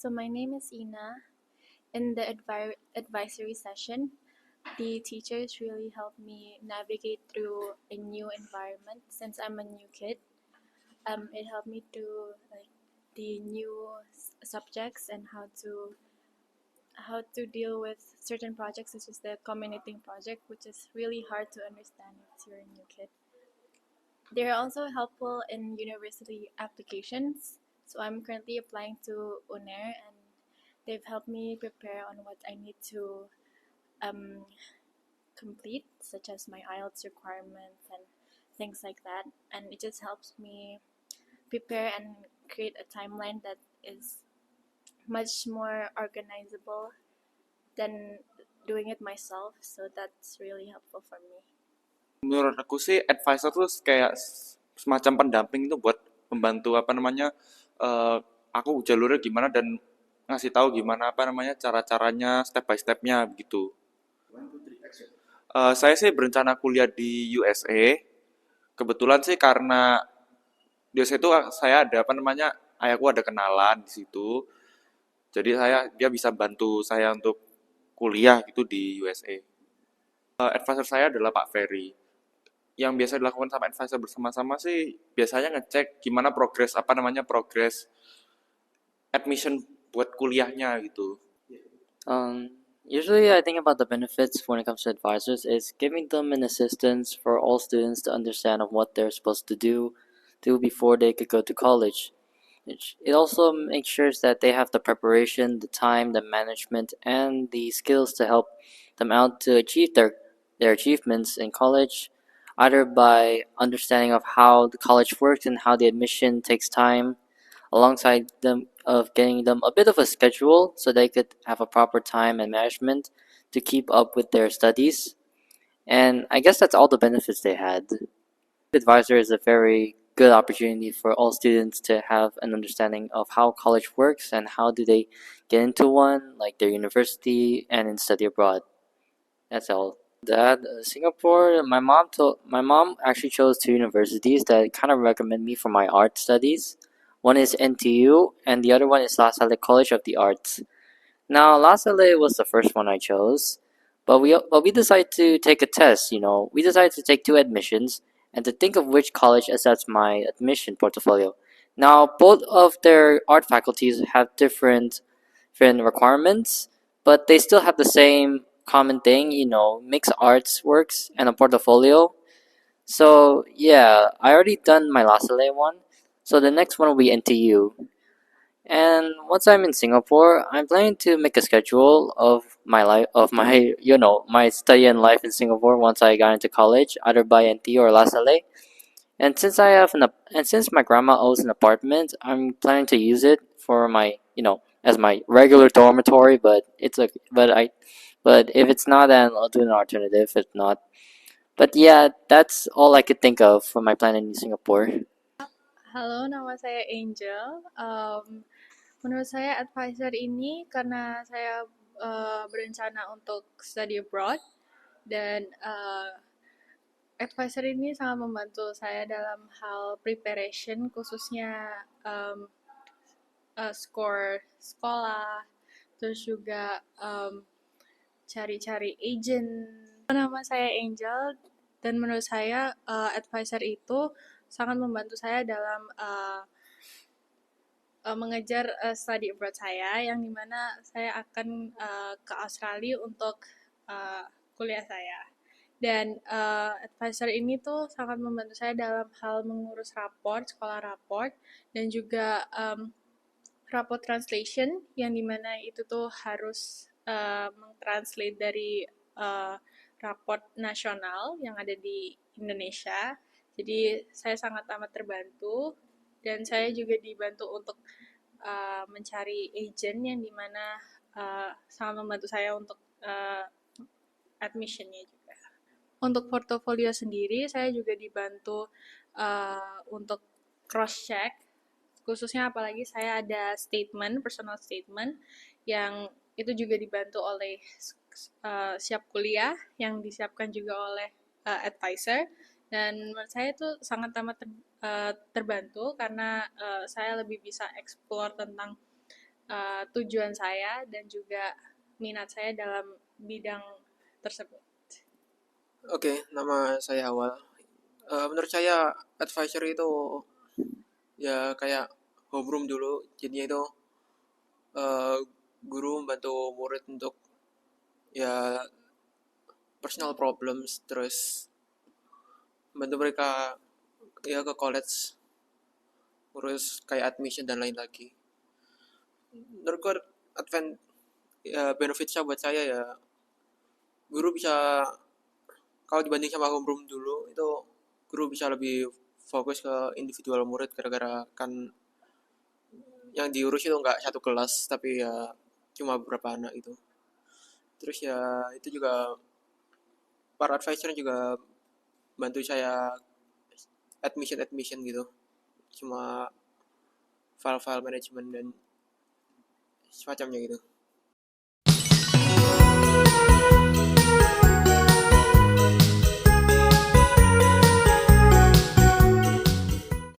So my name is Ina. In the advisory session, the teachers really helped me navigate through a new environment since I'm a new kid. It helped me to like the new subjects and how to deal with certain projects such as the community project, which is really hard to understand if you're a new kid. They're also helpful in university applications. So I'm currently applying to UNER, and they've helped me prepare on what I need to um, complete, such as my IELTS requirements and things like that. And it just helps me prepare and create a timeline that is much more organizable than doing it myself. So that's really helpful for me. Menurut aku sih advisor tuh kayak semacam pendamping itu buat membantu eh, aku jalurnya gimana dan ngasih tahu gimana cara-caranya step by stepnya gitu. Saya sih berencana kuliah di USA. Kebetulan sih karena di USA itu saya ada ayahku ada kenalan di situ. Jadi dia bisa bantu saya untuk kuliah gitu di USA. Advisor saya adalah Pak Ferry. Yang biasa dilakukan sama advisor bersama-sama sih biasanya ngecek gimana progres admission buat kuliahnya gitu. Usually I think about the benefits when it comes to advisors is giving them an assistance for all students to understand of what they're supposed to do before they could go to college. It also makes sure that they have the preparation, the time, the management, and the skills to help them out to achieve their achievements in college, either by understanding of how the college works and how the admission takes time, alongside them of getting them a bit of a schedule so they could have a proper time and management to keep up with their studies. And I guess that's all the benefits they had. Advisor is a very good opportunity for all students to have an understanding of how college works and how do they get into one, like their university and in study abroad. That's all. That Singapore, my mom actually chose two universities that kind of recommend me for my art studies. One is NTU and the other one is La Salle College of the Arts. Now La Salle was the first one I chose, but we decided to take a test. We decided to take two admissions and to think of which college accepts my admission portfolio. Now both of their art faculties have different requirements, but they still have the same common thing, mix arts works and a portfolio. So yeah, I already done my La Salle one. So the next one will be NTU. And once I'm in Singapore, I'm planning to make a schedule of my life, of my, my study and life in Singapore once I got into college, either by NTU or La Salle. And since my grandma owns an apartment, I'm planning to use it for my, as my regular dormitory. But if it's not, then I'll do an alternative. If not, but yeah, that's all I could think of for my plan in Singapore. Halo, nama saya Angel. Menurut saya advisor ini karena saya berencana untuk study abroad dan advisor ini sangat membantu saya dalam hal preparation, khususnya skor sekolah, terus juga cari-cari agent. Nama saya Angel dan menurut saya advisor itu sangat membantu saya dalam mengejar study abroad saya, yang dimana saya akan ke Australia untuk kuliah saya. Dan advisor ini tuh sangat membantu saya dalam hal mengurus raport, sekolah raport, dan juga raport translation, yang dimana itu tuh harus mengtranslate dari raport nasional yang ada di Indonesia. Jadi saya sangat amat terbantu, dan saya juga dibantu untuk mencari agent yang dimana sangat membantu saya untuk admissionnya juga. Untuk portofolio sendiri, saya juga dibantu untuk cross check, khususnya apalagi saya ada personal statement, yang itu juga dibantu oleh siap kuliah yang disiapkan juga oleh advisor. Dan menurut saya itu sangat amat terbantu karena saya lebih bisa explore tentang tujuan saya dan juga minat saya dalam bidang tersebut. Oke, nama saya Awal. Menurut saya advisor itu ya kayak homeroom dulu. Jadinya itu eh, guru membantu murid untuk ya personal problems, terus membantu mereka ya ke college, urus kayak admission dan lain lagi. Menurutku benefitnya buat saya ya guru bisa, kalau dibanding sama homeroom dulu itu guru bisa lebih fokus ke individual murid, gara-gara kan yang diurus itu nggak satu kelas tapi ya cuma beberapa anak itu. Terus ya itu juga para advisor juga bantu saya admission gitu, cuma file-file manajemen dan semacamnya gitu.